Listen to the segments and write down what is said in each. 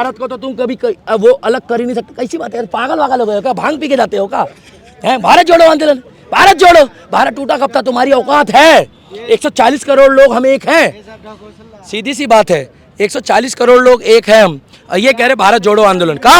भारत को तो तुम कभी वो अलग कर ही नहीं सकते। कैसी बात है, पागल वागल हो गए हो क्या? भांग पी के जाते हो क्या? है भारत जोड़ो आंदोलन, भारत जोड़ो, भारत टूटा कब था? तुम्हारी औकात है? 140 करोड़ लोग हम एक हैं, सीधी सी बात है, 140 करोड़ लोग एक हैं हम, ये कह रहे भारत जोड़ो आंदोलन का,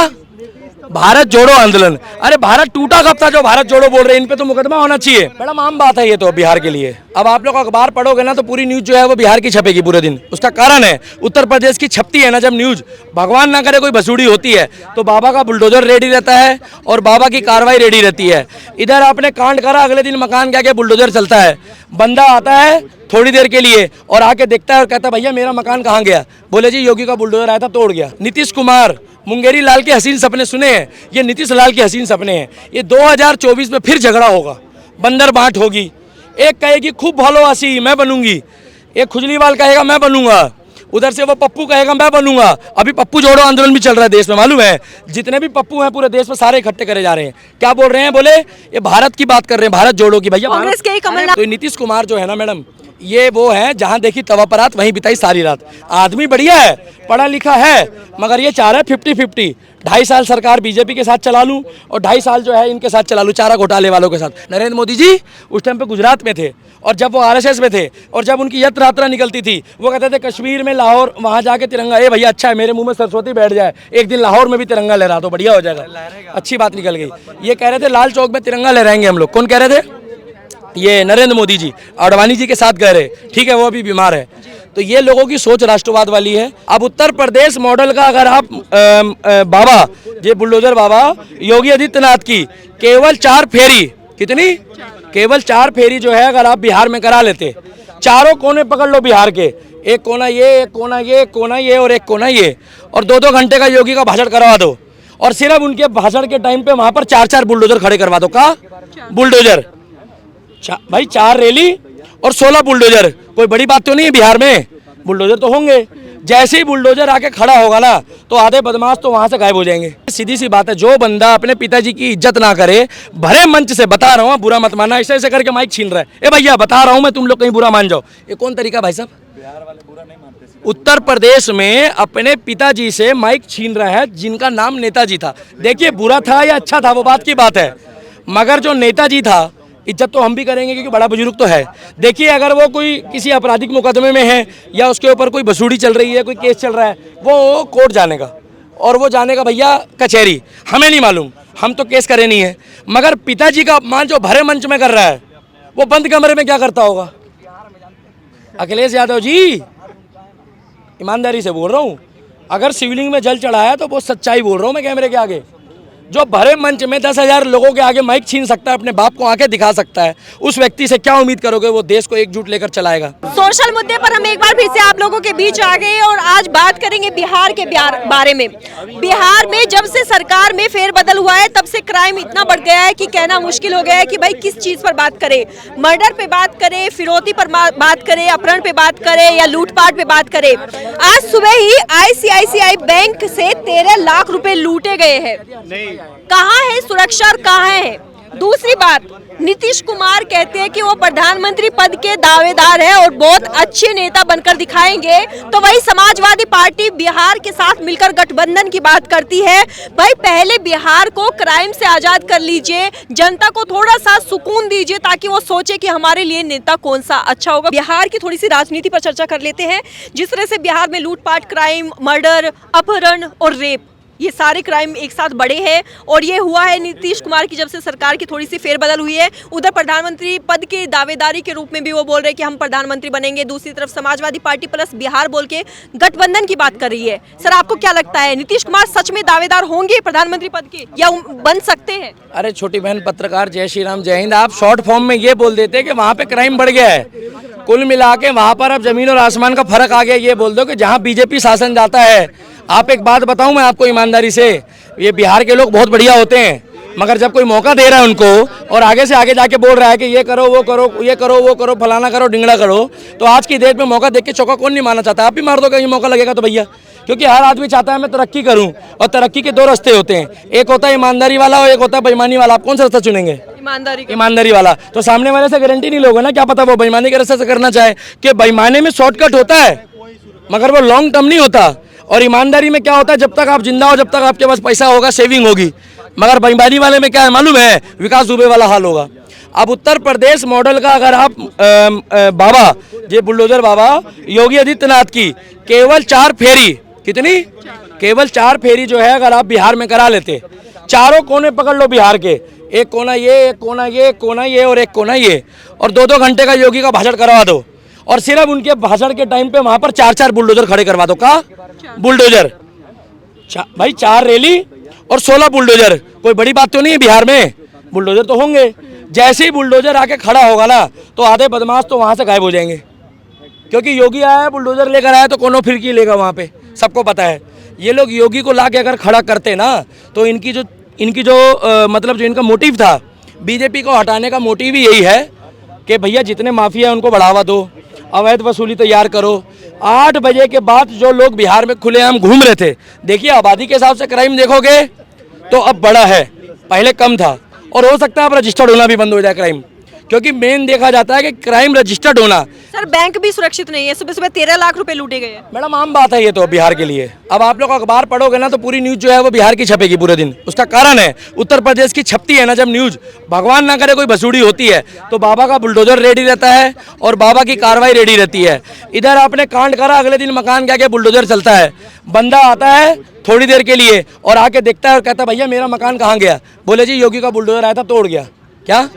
भारत जोड़ो आंदोलन। अरे भारत टूटा कब था जो भारत जोड़ो बोल रहे हैं? इन पे तो मुकदमा होना चाहिए। मैडम आम बात है ये तो बिहार के लिए। अब आप लोग अखबार पढ़ोगे ना तो पूरी न्यूज जो है वो बिहार की छपेगी पूरे दिन। उसका कारण है उत्तर प्रदेश की छपती है ना जब न्यूज, भगवान ना करे कोई भसूड़ी होती है तो बाबा का बुलडोजर रेडी रहता है और बाबा की कार्रवाई रेडी रहती है। इधर आपने कांड करा, अगले दिन मकान के आगे बुलडोजर चलता है, बंदा आता है थोड़ी देर के लिए और आके देखता है और कहता है भैया मेरा मकान कहाँ गया? बोले जी योगी का बुलडोजर आया था तोड़ गया। नीतीश कुमार मुंगेरी लाल के हसीन सपने सुने हैं? ये नीतीश लाल के हसीन सपने हैं। ये 2024 में फिर झगड़ा होगा, बंदर बांट होगी। एक कहेगी खूब भालो हसी मैं बनूंगी, एक खुजलीवाल कहेगा मैं बनूंगा, उधर से वो पप्पू कहेगा मैं बनूंगा। अभी पप्पू जोड़ो आंदोलन भी चल रहा है देश में, मालूम है? जितने भी पप्पू हैं पूरे देश में सारे इकट्ठे करे जा रहे हैं। क्या बोल रहे हैं? बोले ये भारत की बात कर रहे हैं, भारत जोड़ो की। भैया कांग्रेस के ही कमलनाथ। तो नीतीश कुमार जो है ना मैडम, ये वो है जहां देखी तवा पर रात वहीं बिताई सारी रात। आदमी बढ़िया है, पढ़ा लिखा है, मगर ये चाह रहा है 50-50। 2.5 साल सरकार बीजेपी के साथ चला लूं और 2.5 साल जो है इनके साथ चला लूं, चारा घोटाले वालों के साथ। नरेंद्र मोदी जी उस टाइम पे गुजरात में थे और जब वो आरएसएस में थे और जब उनकी यत्र यात्रा निकलती थी वो कहते थे कश्मीर में लाहौर वहाँ जाके तिरंगा, ए भैया अच्छा है मेरे मुंह में सरस्वती बैठ जाए, एक दिन लाहौर में भी तिरंगा लहरा दो, बढ़िया हो जाएगा। अच्छी बात निकल गई। ये कह रहे थे लाल चौक में तिरंगा लहराएंगे हम लोग। कौन कह रहे थे? ये नरेंद्र मोदी जी आडवाणी जी के साथ गए रहे, ठीक है, वो अभी बीमार है। तो ये लोगों की सोच राष्ट्रवाद वाली है। अब उत्तर प्रदेश मॉडल का अगर आप बाबा ये बुलडोजर बाबा योगी आदित्यनाथ की केवल 4 फेरी, कितनी? केवल 4 फेरी जो है अगर आप बिहार में करा लेते, चारों कोने पकड़ लो बिहार के, एक कोना ये, एक कोना ये, एक कोना ये और एक कोना ये, और 2-2 घंटे का योगी का भाषण करवा दो और सिर्फ उनके भाषण के टाइम पे वहां पर 4-4 बुलडोजर खड़े करवा दो। का बुलडोजर भाई 4 रैली और 16 बुलडोजर, कोई बड़ी बात तो नहीं है। बिहार में बुलडोजर तो होंगे, जैसे ही बुलडोजर आके खड़ा होगा ना तो आधे बदमाश तो वहां से गायब हो जाएंगे। सीधी सी बात है, जो बंदा अपने पिताजी की इज्जत ना करे, भरे मंच से बता रहा हूँ बुरा मत मानना, ऐसे ऐसे करके माइक छीन रहा है, ए भैया बता रहा हूँ मैं, तुम लोग कहीं बुरा मान जाओ, ये कौन तरीका भाई साहब? बिहार वाले बुरा नहीं मानते। उत्तर प्रदेश में अपने पिताजी से माइक छीन रहा है जिनका नाम नेताजी था। देखिए बुरा था या अच्छा था वो बात की बात है, मगर जो नेताजी था इज्जत तो हम भी करेंगे क्योंकि बड़ा बुजुर्ग तो है। देखिए अगर वो कोई किसी आपराधिक मुकदमे में है या उसके ऊपर कोई बसूड़ी चल रही है, कोई केस चल रहा है, वो कोर्ट जाने का और वो जाने का भैया कचहरी, हमें नहीं मालूम, हम तो केस करे नहीं है। मगर पिताजी का अपमान जो भरे मंच में कर रहा है वो बंद कमरे में क्या करता होगा? अखिलेश यादव जी ईमानदारी से बोल रहा हूँ, अगर शिवलिंग में जल चढ़ाया तो वो सच्चाई बोल रहा हूँ मैं कैमरे के आगे। जो भरे मंच में 10,000 लोगों के आगे माइक छीन सकता है, अपने बाप को आंखें दिखा सकता है, उस व्यक्ति से क्या उम्मीद करोगे वो देश को एकजुट लेकर चलाएगा? सोशल मुद्दे पर हम एक बार फिर से आप लोगों के बीच आ गए और आज बात करेंगे बिहार के बारे में। बिहार में जब से सरकार में फेरबदल हुआ है तब से क्राइम इतना बढ़ गया है कि कहना मुश्किल हो गया है कि भाई किस चीज पर बात करें। मर्डर पे बात करें, फिरौती पर बात करें, अपहरण पे बात करें या लूटपाट पे बात करें। आज सुबह ही ICICI बैंक से 13 लाख रुपए लूटे गए हैं। कहाँ है सुरक्षा और कहाँ है? दूसरी बात, नीतीश कुमार कहते हैं कि वो प्रधानमंत्री पद के दावेदार है और बहुत अच्छे नेता बनकर दिखाएंगे, तो वही समाजवादी पार्टी बिहार के साथ मिलकर गठबंधन की बात करती है। भाई पहले बिहार को क्राइम से आजाद कर लीजिए, जनता को थोड़ा सा सुकून दीजिए ताकि वो सोचे कि हमारे लिए नेता कौन सा अच्छा होगा। बिहार की थोड़ी सी राजनीति पर चर्चा कर लेते हैं। जिस तरह से बिहार में लूटपाट, क्राइम, मर्डर, अपहरण और रेप, ये सारे क्राइम एक साथ बढ़े हैं और ये हुआ है नीतीश कुमार की जब से सरकार की थोड़ी सी फेरबदल हुई है। उधर प्रधानमंत्री पद के दावेदारी के रूप में भी वो बोल रहे हैं कि हम प्रधानमंत्री बनेंगे, दूसरी तरफ समाजवादी पार्टी प्लस बिहार बोल के गठबंधन की बात कर रही है। सर आपको क्या लगता है, नीतीश कुमार सच में दावेदार होंगे प्रधानमंत्री पद के या बन सकते हैं? अरे छोटी बहन पत्रकार, जय श्री राम, जय हिंद। आप शॉर्ट फॉर्म में ये बोल देते कि वहाँ पे क्राइम बढ़ गया है, कुल मिला के वहाँ पर अब जमीन और आसमान का फर्क आ गया। ये बोल दो कि जहाँ बीजेपी शासन जाता है। आप एक बात बताऊं मैं आपको ईमानदारी से, ये बिहार के लोग बहुत बढ़िया होते हैं, मगर जब कोई मौका दे रहा है उनको और आगे से आगे जाके बोल रहा है कि ये करो वो करो, ये करो वो करो, फलाना करो ढिंगड़ा करो, तो आज की डेट में मौका देख के चौका कौन नहीं मारना चाहता? आप भी मार दो कहीं मौका लगेगा तो भैया, क्योंकि हर आदमी चाहता है मैं तरक्की करूं, और तरक्की के 2 रास्ते होते हैं, एक होता है ईमानदारी वाला और एक होता है बेईमानी वाला। आप कौन सा रास्ता चुनेंगे? ईमानदारी वाला। तो सामने वाले से गारंटी नहीं लोगे ना, क्या पता वो बेईमानी के रास्ते से करना चाहे। कि बेईमानी में शॉर्टकट होता है मगर वो लॉन्ग टर्म नहीं होता, और ईमानदारी में क्या होता है, जब तक आप जिंदा हो, जब तक आपके पास पैसा होगा, सेविंग होगी। मगर बेईमानी वाले में क्या है मालूम है, विकास दुबे वाला हाल होगा। अब उत्तर प्रदेश मॉडल का अगर आप बाबा, ये बुलडोजर बाबा योगी आदित्यनाथ की केवल 4 फेरी, कितनी, केवल 4 फेरी जो है अगर आप बिहार में करा लेते, चारों कोने पकड़ लो बिहार के, एक कोना ये, एक कोना ये, एक कोना ये और एक कोना ये, और 2-2 घंटे का योगी का भाषण करवा दो, और सिर्फ उनके भाषण के टाइम पे वहां पर 4-4 बुलडोजर खड़े करवा दो। का बुलडोजर भाई 4 रैली और 16 बुलडोजर, कोई बड़ी बात तो नहीं है। बिहार में बुलडोजर तो होंगे, जैसे ही बुलडोजर आके खड़ा होगा ना तो आधे बदमाश तो वहां से गायब हो जाएंगे, क्योंकि योगी आया बुलडोजर लेकर आया तो कोनो फिरकी लेगा वहां पे, सबको पता है। ये लोग योगी को ला के अगर खड़ा करते ना तो इनकी जो मतलब जो इनका मोटिव था, बीजेपी को हटाने का मोटिव ही यही है कि भैया जितने माफिया हैं उनको बढ़ावा दो, अवैध वसूली तैयार करो। 8 बजे के बाद जो लोग बिहार में खुलेआम घूम रहे थे, देखिए आबादी के हिसाब से क्राइम देखोगे तो अब बड़ा है, पहले कम था, और हो सकता है अब रजिस्टर्ड होना भी बंद हो जाए क्राइम, क्योंकि मेन देखा जाता है कि क्राइम रजिस्टर्ड होना। सर बैंक भी सुरक्षित नहीं है, सुबह सुबह 13 लाख रुपए लूटे गए हैं। मैडम आम बात है ये तो बिहार के लिए। अब आप लोग अखबार पढ़ोगे ना तो पूरी न्यूज जो है वो बिहार की छपेगी पूरे दिन। उसका कारण है उत्तर प्रदेश की छपती है ना जब न्यूज, भगवान ना करे कोई भसूड़ी होती है तो बाबा का बुलडोजर रेडी रहता है और बाबा की कार्रवाई रेडी रहती है। इधर आपने कांड करा, अगले दिन मकान के आगे बुलडोजर चलता है, बंदा आता है थोड़ी देर के लिए और आके देखता है और कहता है भैया मेरा मकान कहाँ गया? बोले जी योगी का बुलडोजर आया था तोड़ गया। क्या?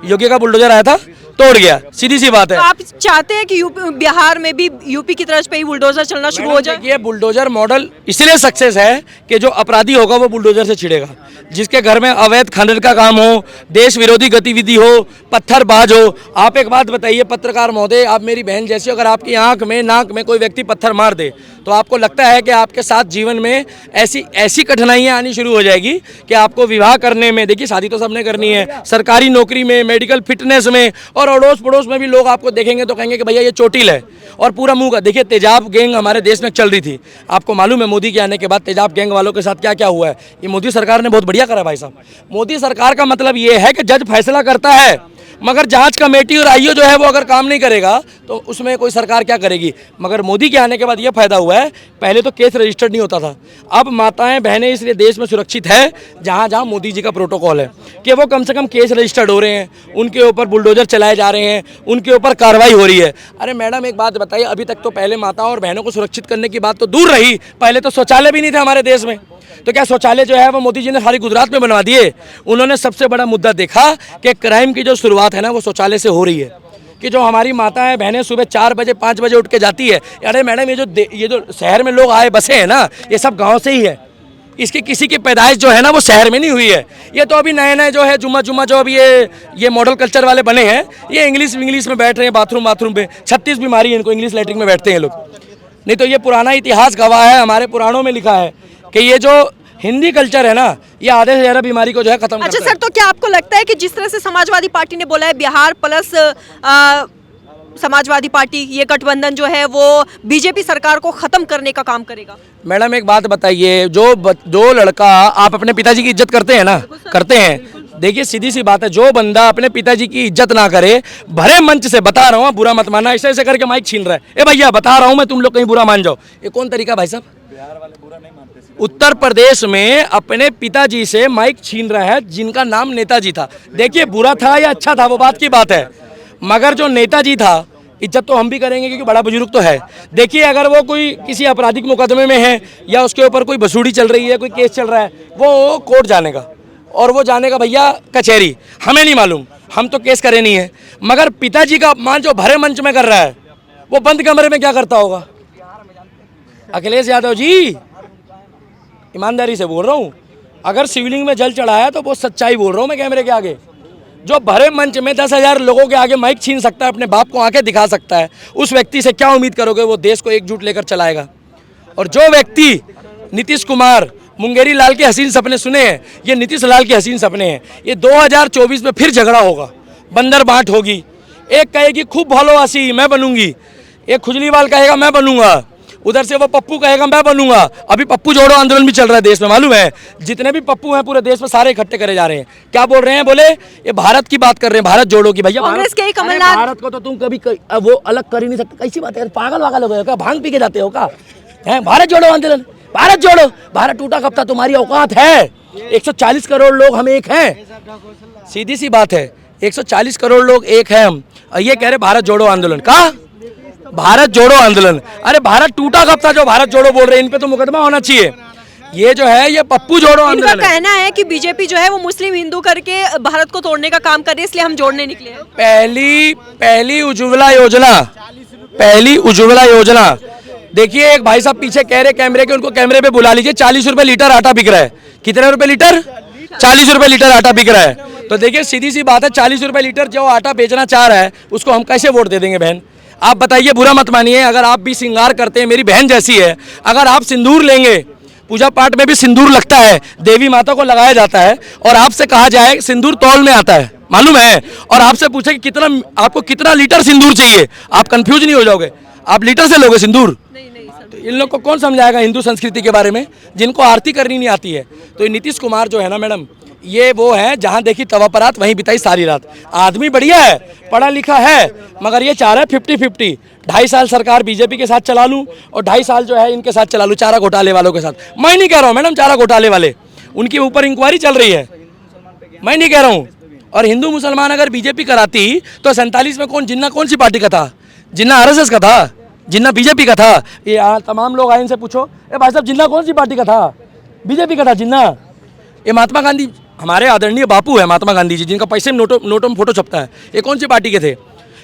योगी का बुलडोजर आया था तोड़ गया, सीधी सी बात है। तो आप चाहते हैं कि बिहार में भी यूपी की तरफ पे ही बुलडोजर चलना शुरू हो जाए? ये बुलडोजर मॉडल इसलिए सक्सेस है कि जो अपराधी होगा वो बुलडोजर से छिड़ेगा, जिसके घर में अवैध खनन का काम हो, देश विरोधी गतिविधि हो, पत्थरबाज हो। आप एक बात बताइए पत्रकार महोदय, आप मेरी बहन जैसी, अगर आपकी आंख में नाक में कोई व्यक्ति पत्थर मार दे तो आपको लगता है कि आपके साथ जीवन में ऐसी कठिनाइयां आनी शुरू हो जाएगी कि आपको विवाह करने में, देखिए शादी तो सबने करनी है, सरकारी नौकरी में, मेडिकल फिटनेस में, और अड़ोस पड़ोस में भी लोग आपको देखेंगे तो कहेंगे कि भैया ये चोटिल है और पूरा मुंह का। देखिए तेजाब गैंग हमारे देश में चल रही थी, आपको मालूम है मोदी के आने के बाद तेजाब गैंग वालों के साथ क्या क्या हुआ है। ये मोदी सरकार ने बहुत बढ़िया करा भाई साहब। मोदी सरकार का मतलब ये है कि जज फैसला करता है मगर जांच कमेटी और आईओ जो है वो अगर काम नहीं करेगा तो उसमें कोई सरकार क्या करेगी। मगर मोदी के आने के बाद ये फायदा हुआ है, पहले तो केस रजिस्टर्ड नहीं होता था, अब माताएं बहनें इसलिए देश में सुरक्षित है जहां जहां मोदी जी का प्रोटोकॉल है कि वो कम से कम केस रजिस्टर्ड हो रहे हैं, उनके ऊपर बुलडोजर चलाए जा रहे हैं, उनके ऊपर कार्रवाई हो रही है। अरे मैडम एक बात बताइए, अभी तक तो पहले माताओं और बहनों को सुरक्षित करने की बात तो दूर रही, पहले तो शौचालय भी नहीं थे हमारे देश में। तो क्या शौचालय जो है वो मोदी जी ने सारी गुजरात में बनवा दिए? उन्होंने सबसे बड़ा मुद्दा देखा कि क्राइम की जो शुरुआत है ना वो शौचालय से हो रही है, कि जो हमारी माताएं बहनें सुबह 4 बजे 5 बजे उठ के जाती है। अरे मैडम ये जो शहर में लोग आए बसे हैं ना, ये सब गाँव से ही है, इसकी किसी की पैदाइश जो है ना वो शहर में नहीं हुई है। ये तो अभी नए नए जो है जुम्मा जो अभी ये मॉडल कल्चर वाले बने हैं, ये इंग्लिश में बैठ रहे हैं बाथरूम में, 36 बीमारी है इनको, इंग्लिश लैट्रिन में बैठते हैं लोग। नहीं तो ये पुराना इतिहास गवाह है, हमारे पुराणों में लिखा है कि ये जो हिंदी कल्चर है ना ये आधे से ज़्यादा बीमारी को जो है खत्म करता है। अच्छा सर, तो क्या आपको लगता है कि जिस तरह से समाजवादी पार्टी ने बोला है बिहार प्लस समाजवादी पार्टी, ये गठबंधन जो है वो बीजेपी सरकार को खत्म करने का काम करेगा? मैडम एक बात बताइए, जो लड़का, आप अपने पिताजी की इज्जत करते हैं ना, करते हैं, देखिए सीधी सी बात है, जो बंदा अपने पिताजी की इज्जत ना करे, भरे मंच से बता रहा हूँ, बुरा मत मानना, ऐसे ऐसे करके माइक छीन रहा है, ए भैया बता रहा हूँ मैं, तुम लोग कहीं बुरा मान जाओ, ये कौन तरीका भाई साहब? उत्तर प्रदेश में अपने पिताजी से माइक छीन रहा है जिनका नाम नेताजी था। देखिए बुरा था या अच्छा था वो बात की बात है, मगर जो नेताजी था इज्जत तो हम भी करेंगे क्योंकि बड़ा बुजुर्ग तो है। देखिए अगर वो कोई किसी आपराधिक मुकदमे में है या उसके ऊपर कोई बसूड़ी चल रही है, कोई केस चल रहा है, वो कोर्ट जाने का, और वो जाने का भैया कचहरी, हमें नहीं मालूम, हम तो केस करे नहीं है। मगर पिताजी का अपमान जो भरे मंच में कर रहा है वो बंद कमरे में क्या करता होगा? अखिलेश यादव जी ईमानदारी से बोल रहा हूँ, अगर शिवलिंग में जल चढ़ाया तो वो सच्चाई बोल रहा हूँ मैं कैमरे के आगे। जो भरे मंच में 10,000 लोगों के आगे माइक छीन सकता है, अपने बाप को आंखें दिखा सकता है, उस व्यक्ति से क्या उम्मीद करोगे वो देश को एकजुट लेकर चलाएगा? और जो व्यक्ति नीतीश कुमार, मुंगेरी लाल के हसीन सपने सुने हैं, ये नीतीश लाल के हसीन सपने हैं। ये 2024 में फिर झगड़ा होगा, बंदर बांट होगी, एक कहेगी खूब भालो आसी मैं बनूंगी, एक खुजलीवाल कहेगा मैं बनूंगा, उधर से वो पप्पू कहेगा मैं बनूंगा। अभी पप्पू जोड़ो आंदोलन भी चल रहा है देश में, मालूम है? जितने भी पप्पू हैं पूरे देश में सारे इकट्ठे करे जा रहे हैं। क्या बोल रहे हैं? बोले ये भारत की बात कर रहे हैं, भारत जोड़ो की। भैया कांग्रेस के कमलनाथ, भारत को तो तुम कभी वो अलग कर ही नहीं सकते। कैसी बात है, पागल वागल हो गए हो क्या? भांग पी के जाते हो क्या? हैं भारत जोड़ो आंदोलन, भारत जोड़ो, भारत टूटा कब था, तुम्हारी औकात है? 140 करोड़ लोग हम एक हैं, सीधी सी बात है, 140 करोड़ लोग एक हैं हम, और ये कह रहे भारत जोड़ो आंदोलन। कहा भारत जोड़ो आंदोलन? अरे भारत टूटा कब था जो भारत जोड़ो बोल रहे हैं? इन पे तो मुकदमा होना चाहिए। ये जो है ये पप्पू जोड़ो इनका आंदोलन है। कहना है कि बीजेपी जो है वो मुस्लिम हिंदू करके भारत को तोड़ने का काम कर रही है, इसलिए हम जोड़ने निकले हैं। पहली उज्ज्वला योजना देखिए, एक भाई साहब पीछे कह रहे कैमरे के, उनको कैमरे पे बुला लीजिए। 40 रुपए लीटर आटा बिक रहा है। कितने रुपए लीटर? 40 रुपए लीटर आटा बिक रहा है। तो देखिए सीधी सी बात है, 40 रुपए लीटर जो आटा बेचना चाह रहा है उसको हम कैसे वोट दे देंगे बहन? आप बताइए, बुरा मत मानिए, अगर आप भी श्रृंगार करते हैं, मेरी बहन जैसी है, अगर आप सिंदूर लेंगे, पूजा पाठ में भी सिंदूर लगता है, देवी माता को लगाया जाता है, और आपसे कहा जाए सिंदूर तौल में आता है, मालूम है, और आपसे पूछे कि कितना आपको कितना लीटर सिंदूर चाहिए, आप कंफ्यूज नहीं हो जाओगे? आप लीटर से लोगे सिंदूर? तो इन लोग को कौन समझाएगा हिंदू संस्कृति के बारे में, जिनको आरती करनी नहीं आती है? तो ये नीतीश कुमार जो है ना मैडम, ये वो है जहां देखी तवा परात वहीं बिताई सारी रात। आदमी बढ़िया है, पढ़ा लिखा है, मगर ये चाह रहा है 50-50, 2.5 साल सरकार बीजेपी के साथ चला लूं और 2.5 साल जो है इनके साथ चला लूं, चारा घोटाले वालों के साथ। मैं नहीं कह रहा हूं मैडम चारा घोटाले वाले, उनके ऊपर इंक्वायरी चल रही है, मैं नहीं कह रहा हूं। और हिंदू मुसलमान अगर बीजेपी कराती तो 47 में जिन्ना कौन सी पार्टी का था? जिन्ना आरएसएस का था, जिन्ना बीजेपी का था? ये तमाम लोग आए इनसे पूछो, ए भाई साहब जिन्ना कौन सी पार्टी का था? बीजेपी का था जिन्ना। ये महात्मा गांधी, हमारे आदरणीय बापू है महात्मा गांधी जी, जिनका पैसे में नोटों में फोटो छपता है, ये कौन सी पार्टी के थे?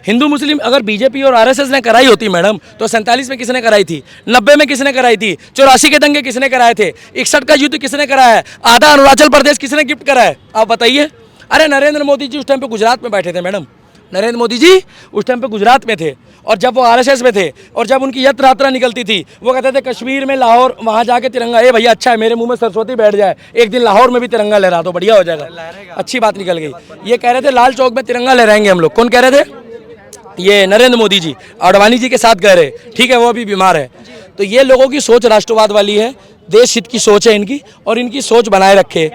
हिंदू मुस्लिम अगर बीजेपी और आरएसएस ने कराई होती मैडम, तो 47 में किसने कराई थी? 90 में किसने कराई थी? 84 के दंगे किसने कराए थे? 61 का युद्ध किसने कराया है? आधा अरुणाचल प्रदेश किसने गिफ्ट करा है? आप बताइए। अरे नरेंद्र मोदी जी उस टाइम पे गुजरात में बैठे थे मैडम, नरेंद्र मोदी जी उस टाइम पे गुजरात में थे, और जब वो आरएसएस में थे, और जब उनकी यात्रा यात्रा निकलती थी, वो कहते थे कश्मीर में लाहौर, वहाँ जाके तिरंगा, ए भैया अच्छा है मेरे मुंह में सरस्वती बैठ जाए, एक दिन लाहौर में भी तिरंगा लहरा दो, बढ़िया हो जाएगा। अच्छी बात निकल गई। ये कह रहे थे लाल चौक में तिरंगा लहराएंगे हम लोग। कौन कह रहे थे? ये नरेंद्र मोदी जी अडवाणी जी के साथ गए रहे, ठीक है, वो अभी बीमार है। तो ये लोगों की सोच राष्ट्रवाद वाली है, देश हित की सोच है इनकी, और इनकी सोच बनाए रखे।